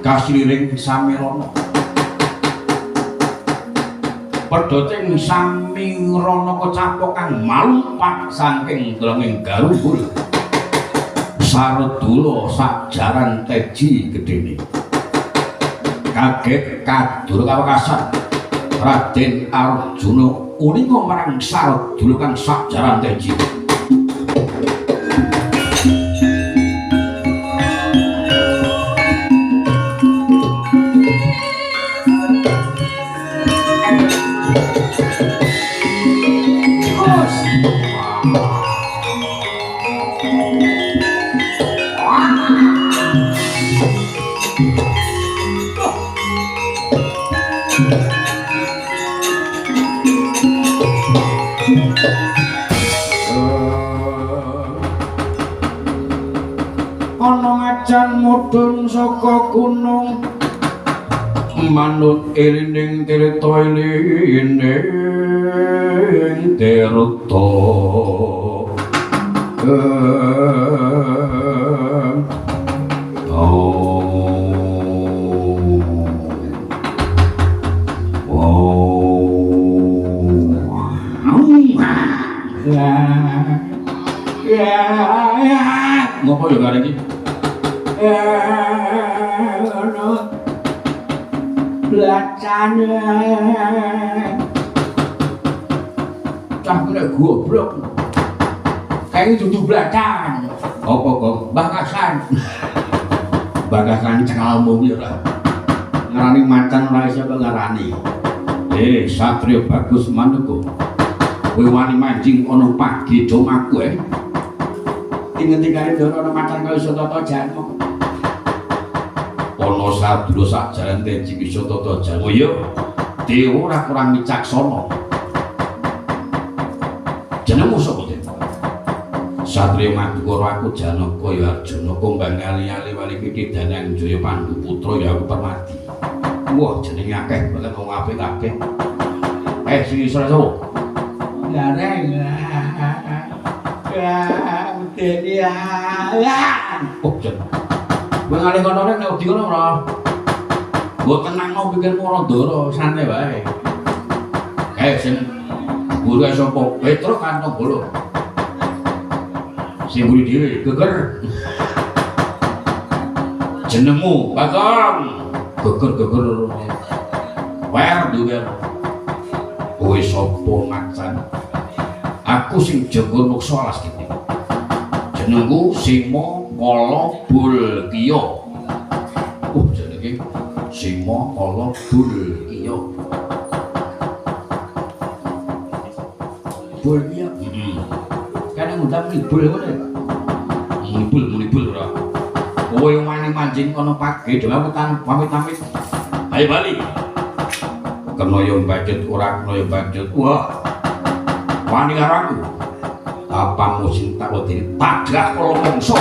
Kasliring Samirana Pedhocing Samirana kecapok kang malumpat saking delenging Garubul Saredula sajaran teji gedene kaget kadur kawekasan Raden Arjuna uninga marang Saredula kang sajaran teji mudhun saka gunung manut ilining tirta ilining tirta ngopo yo kare iki ngono lacane bocah kuwi goblok. Kayak dudu blacan. Apa kok bakasan. Bakasan cekalmu ya ora. Ngarani macan ora iso kok ngarani. Satria Bagus Manuko. Kowe wani manjing ana pagi domaku Tinggal-tinggalin doro ana macan kaya iso tata janmu. Ana sadulur sak jalan tenjing iso tata janmu ya. Dewa ora kurang wicaksana. Jenengmu sapa, Den? Satria Madukara aku Janaka ya Arjuna kumbang ali-ali wali iki Danang Jaya Pandhu putra ya aku Permati. Wah jenenge akeh banget wong apik akeh. Sing iso sapa? Gareng. Ya. Oh jen. Kowe ngalih kono nek wedi kono ora. Mbok tenangno pikirmu ora ndara, santai wae. Sing guru sapa? Petruk kan Bolo. Sing guru dhewe geger. Jenengmu Bagong. Geger. Wer duwer. Kowe sapa macan? Aku sing jaga muksa alas kene. Jenengku Sima Kala Bulkiya. Jenenge Sima Kala Bulkiya. Bulkiya. Kene ngundang nibul kowe. Nibul ora. Kowe wani manjing ana pagi dhewe pamit. Ayo bali. Kenoyo mbajut ora kenoyo mbajut. Wah. Wani karo aku. Apamu sing tak wedi tadah kala mungsa.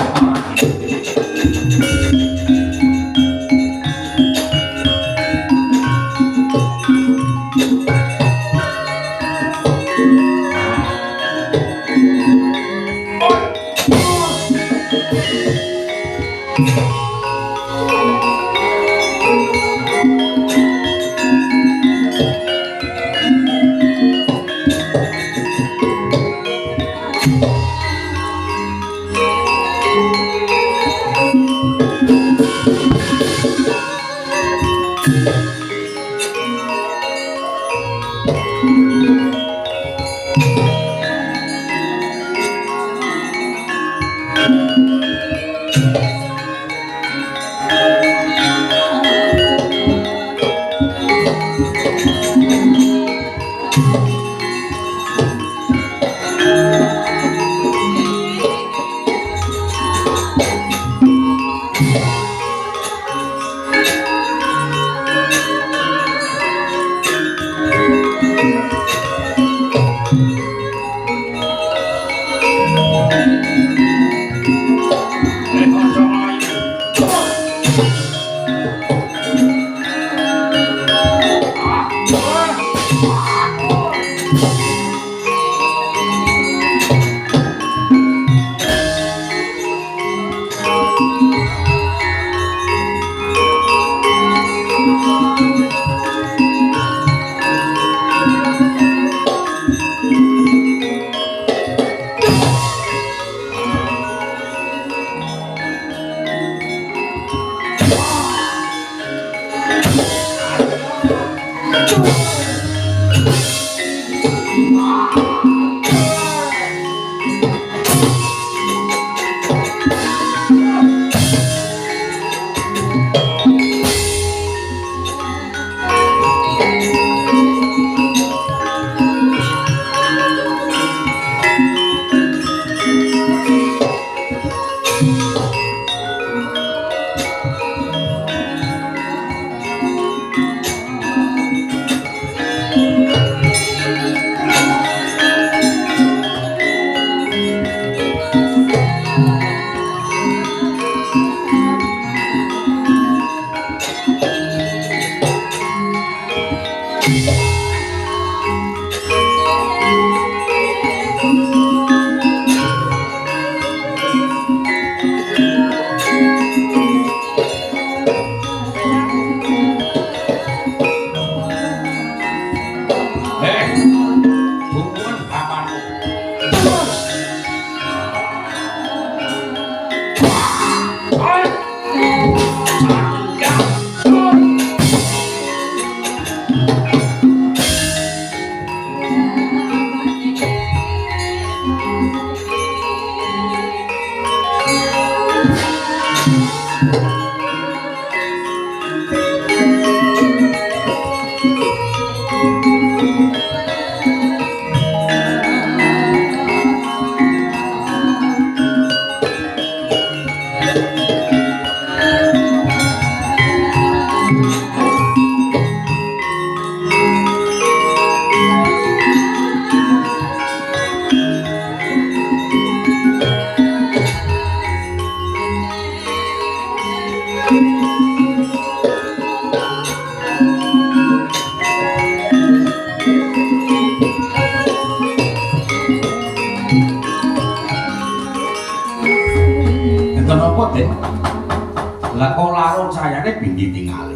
Lah kok larut sayane ben ditingali.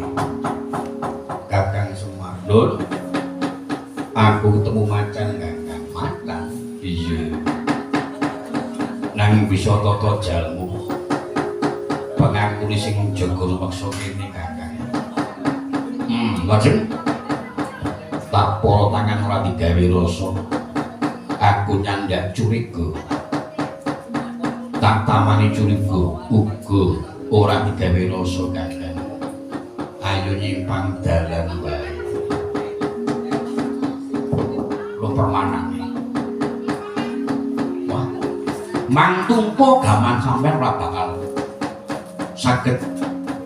Kakang Sumardun, aku ketemu macan Kakang Macan. Iya. Nang bisa tata jalmu. Pangakune sing jaga rumeksa kene Kakang. Lajeng tak para tangan ora digawe rasa. Aku nyandak curiga. Tak tamani curiga uga ora digawe rasa Kakang. Ayo nyimpang dalan wae. Lo permanane. Wah, mangtumpo gaman sampean ora bakal saged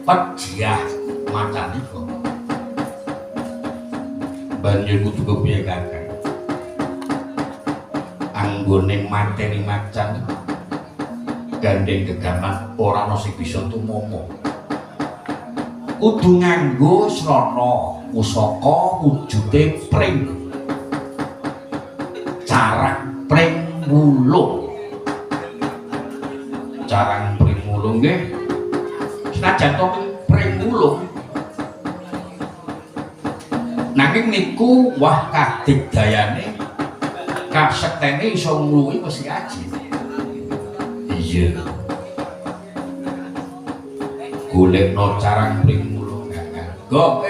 pejiah macan iku. Banjur kudu kepiye Kakang? Anggone mateni macan gandeng gegaman ora ana sing bisa tumomo. Kudu nganggo srana pusaka wujude pring. Carang pring wulung. Carang pring wulung nggih. Senajan to pring wulung. Nanging niku wah kadigdayane kasektene iso ngluwi mesti aji. Iya. Golekno carang pring wulung Kakang. Go,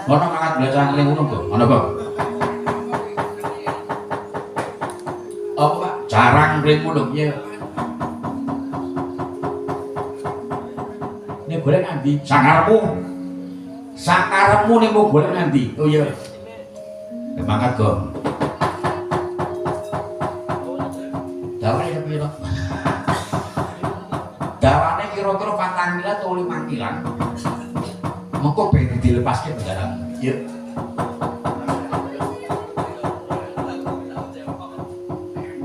ono mangkat bela carang pring wulung, Go. Ono, Go. Apa, Pak? Carang pring wulung ya. Nek golek nganti sangarepmu. Sakarepmu nek mau golek nganti. Oh iya. Mangkat, Go. Dawane piro? Dawane kira-kira 4 mil atau 5 milan. Mengko ben dilepaske barang. Ya.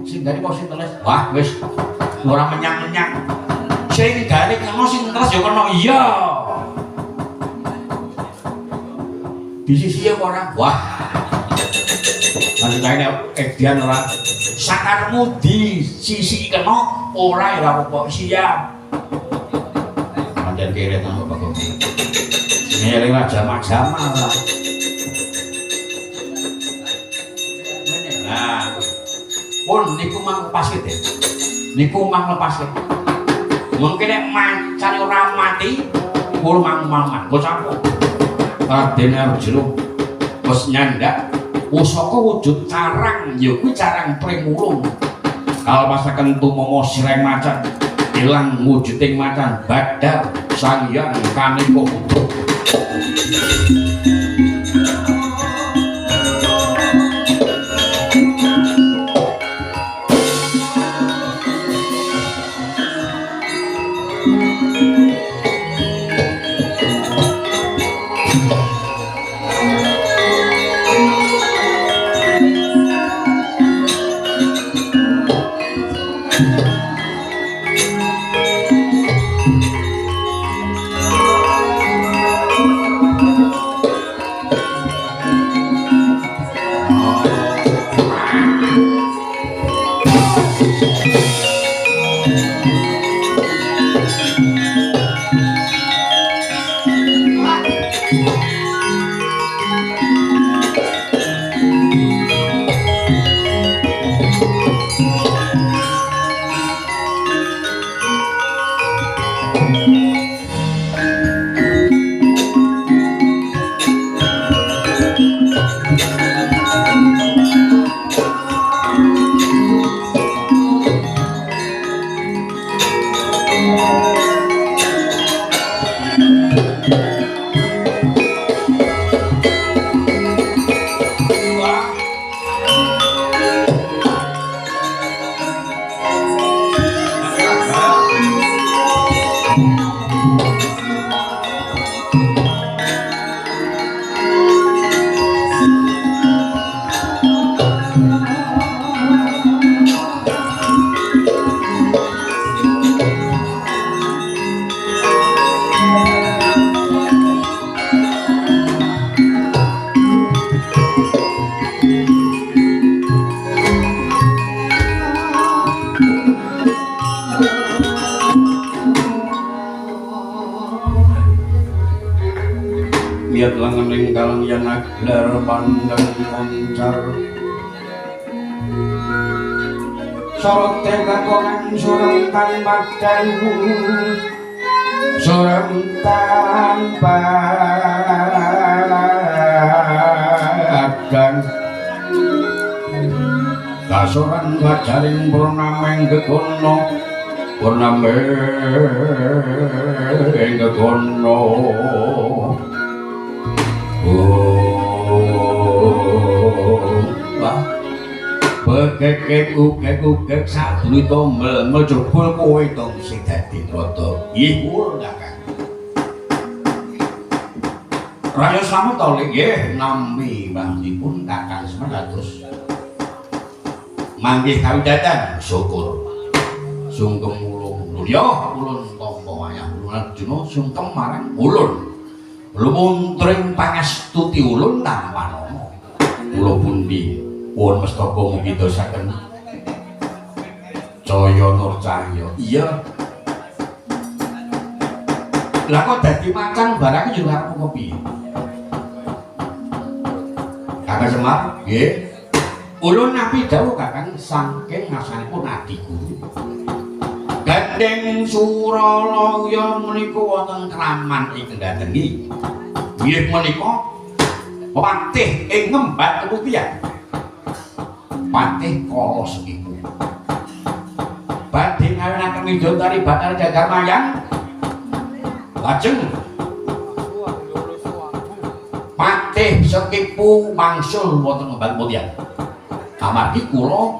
Sing gari kok sing teles. Wah, wis ora menyang-menyang. Sing gari kena sing teles ya kena iya. Di sisi ya ora. Wah. Nanti kae edian ora sakarmu di sisi kena ora ya apa siap. Pancen kere ta Bapak. Ini lewat jamaah-jamaah lah. Nah, pun niku mang lepas deh. Niku mang lepas deh. Mungkin nek macan ora mati, pun mang mangan. Kok campur. Raden Arjuna wis nyandak pusaka wujud carang, ya kuwi carang pringulung. Kalau masakan tumomo sireng macan, ilang wujuding macan badar sang hyang kaniko putra. kalung yen aglar pandang moncar sorote kakongan suremtan badan suremtan badan kasoran wajaring purnameng gegono purnameng gegono wah begek sadulu to mejebul kowe to sing dadi rada iku Kakang Raya slamet to nggih nampi panjenenganipun Kakang Semar kados manggih kawidadan syukur sungkem ulun ya ulun tampa wayah ulun Arjuna sungkem marang ulun lumuntring pangastuti ulun tanpa nama kula pundi pun mestaka mugi dosaken Caya Nur Cahya iya lah kok dadi macan barang yo arep kepiye Kakang Semar nggih ulun napi dawuh Kakang saking ngasanipun adi guru Gandeng Suralaya menika wonten kraman ing Kendhatengi nggih menika patih ing ngembat keputihan patih Kolos iku badhe ngawinaken Widodari Bathara Jagarmayang lajeng patih Sekipu mangsul wonten ngembat keputihan amargi kula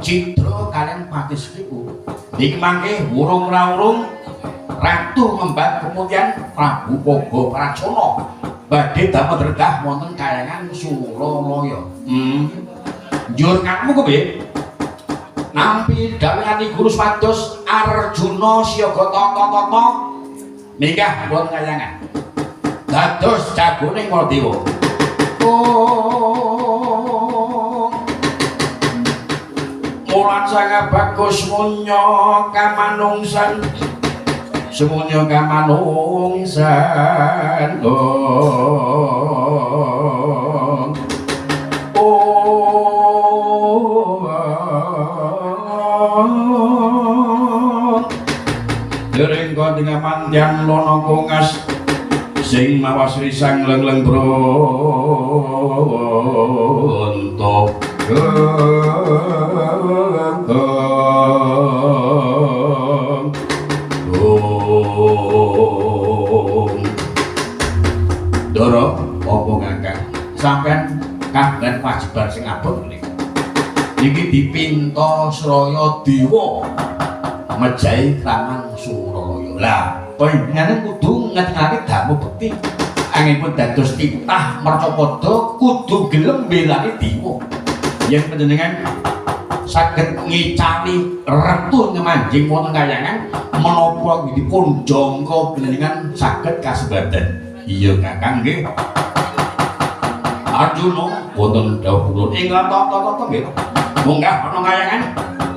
citra kaliyan patih Sekipu niki mangke wurung-wurung ratu ngembat keputihan Prabu Pogo Pracana badhe damel redah wonten kayangan Suralaya njur kamu kepiye nampi dawuhani Guru Swados Arjuna siyaga tata-tata minggah wonten kayangan dados jagone Maladewa mulan sang bagus munya kamanungsan semuanya kamanungsan dereng kontingan mantian lono kongas sing mawas risang leng-leng bronto Doro apa Kakang sampean kagungan wajiban sing abot menika iki dipinta Sraya Dewa mejahi kraman Suralaya lah panjenengan kudu ngetengake damu bekti anggenipun dados titah Mercapada kudu gelem mbelani dewa yen panjenengan saged ngicani retu ngemanjing wonten kayangan menapa dipun jangka panjenengan saged kasebadan iya Kakang nggih Arjuna wonten dawuh ulun ing tata-tata nggih munggah ana kayangan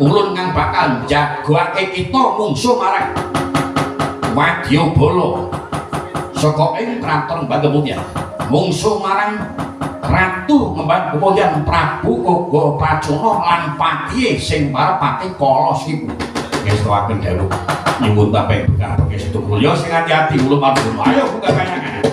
ulun kang bakal jagoake kita mungsuh marang Wadyabala saka ing kraton Bangkeputihan mungsuh marang Ratu Ngembat Keputihan Prabu Pogo Pracana lan patihe sing Parapati Kolos iku ngestawaken dawuh nyuwun taping bekah-bekah sedulur ya sing ati-ati ulun Arjuna ayo buka kayangan ayo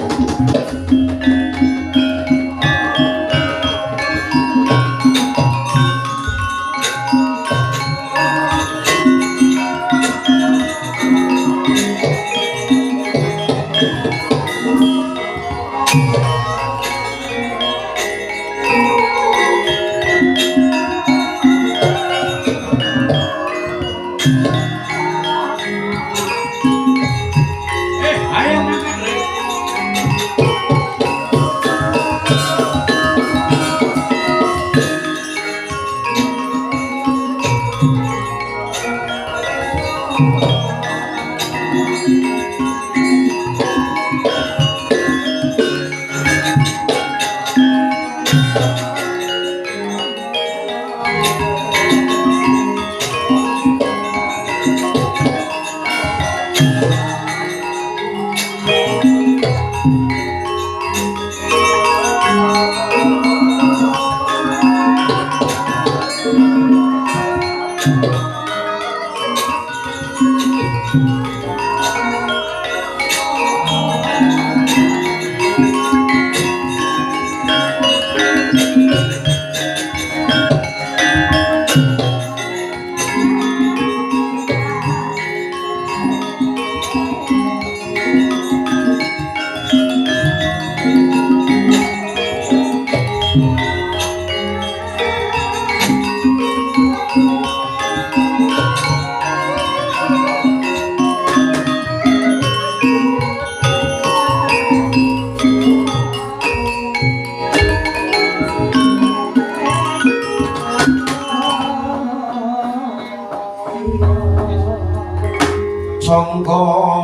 sangka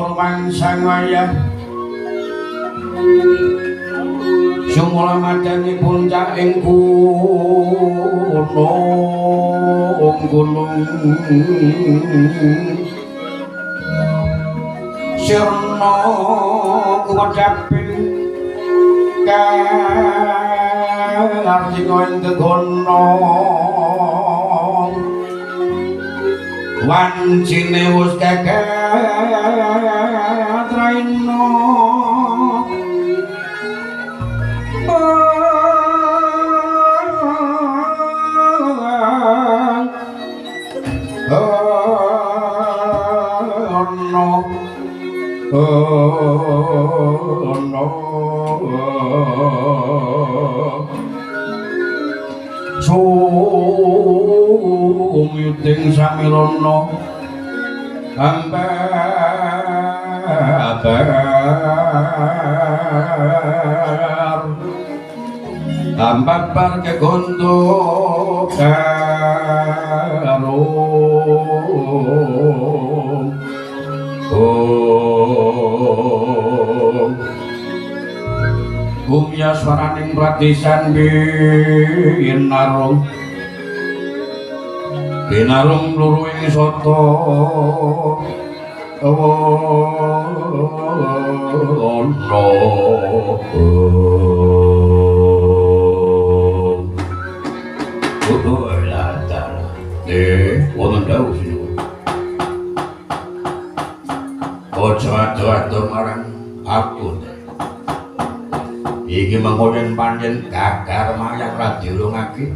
rumangsang wayah sumula madanipun cak ing gunung sirna kuwedaping kartika ing gegonong wancine wis kagatraina sumyuting samirana ambabar kegondo karo Gumya swaraning pratisan binarung luru ing soto wonten dawuh sinuwun aja ado-ado marang aku iki mengkonen pancen gagar mayang ra diulungake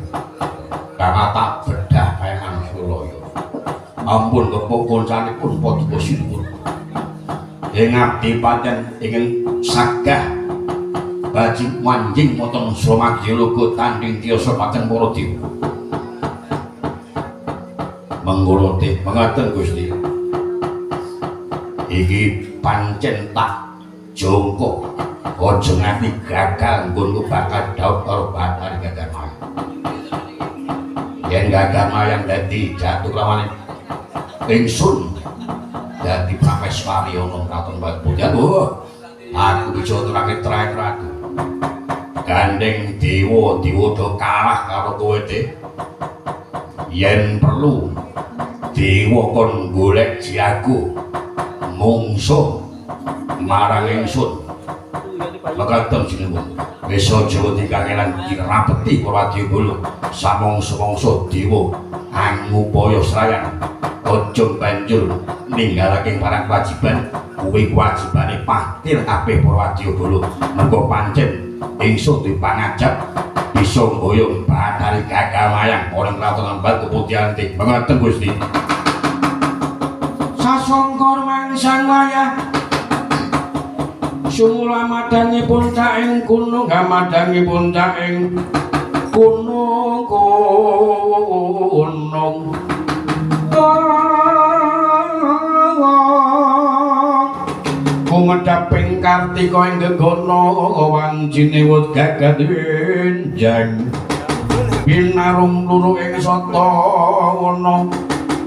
bakal tak bedah kae Sulaya ampun kepungkul sanipun padha sinuwun ing abdi pancen ingin sagah bajing manjing wonten Sumadya logo tanding tiyasa pancen para dewa mengkono teh mengaten Gusti iki pancen tak jongko aja nganti gagal nggonku bakal daud karo Bathari Gagar Mayang yen Gagar Mayang dadi jatuh lawane ingsun dadi Prameswari ana Kraton Batujan aku bisa aturake trayek ratu gandeng dewa do kalah karo kowe teh yen perlu dewa kon golek jago mungsuh marang ingsun mekaten sinuwun wis aja dikangelan dirapeti para Wadyabala samangsa-mangsa dewa angupaya srayan aja banjur ninggalake barang kewajiban kuwi kewajibane patir kabeh para Wadyabala mergo pancen ingsun dipangajab bisa mboyong Bathari Gagar Mayang ora Kraton Batujanti mekaten Gusti sasongkor mangsang wayah sumula madangipun caing gunung gamadangipun caing gunung kumedhaping kartika ing gegono wancine wut gagat wenjang binarung luru ing sata wana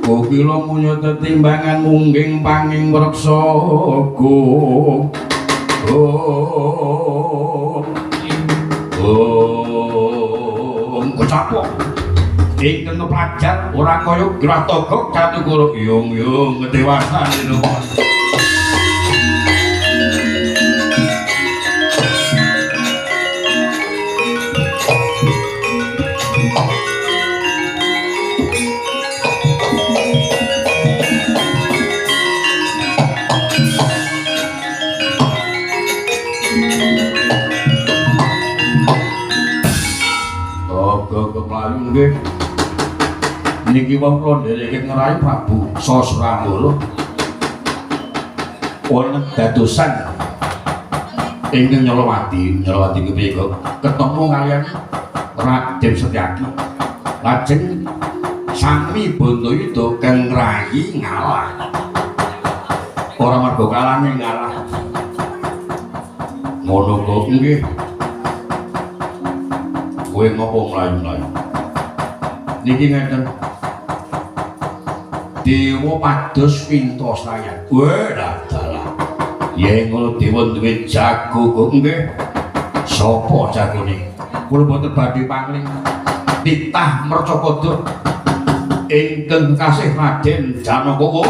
kukila munya tetimbangan mungging panging reksa kecapo ingkang keplajar ora kaya Grataka Catukura yung kedewasan lho niki wong kula ndereke ngerahi Prabu Sasrambala wonten dadosan ingkang Nyolowati kepiye kok ketemu kaliyan Raden Setyaki lajeng sami Bantayuda kang ngrayi ngalah ora mergo kalane ngalah ngono kok nggih kowe ngopo mlayu-mlayu niki ngeten dewa pados pintosayan. Weh dalah. Yen ngono dewa duwe jago kok nggih. Sapa jagone? Kula boten badhe pangling. Titah Mercapada ingkang kasih Raden Janaka.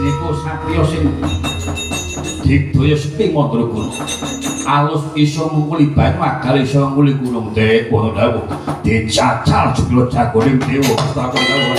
Niku satriya sing digdaya seping Mandraguna. Alus iso mungkuli banyu, agal iso nguli gunung. Dek wono dawuh, dicacal jebul jagone dewa. Takon dawuh.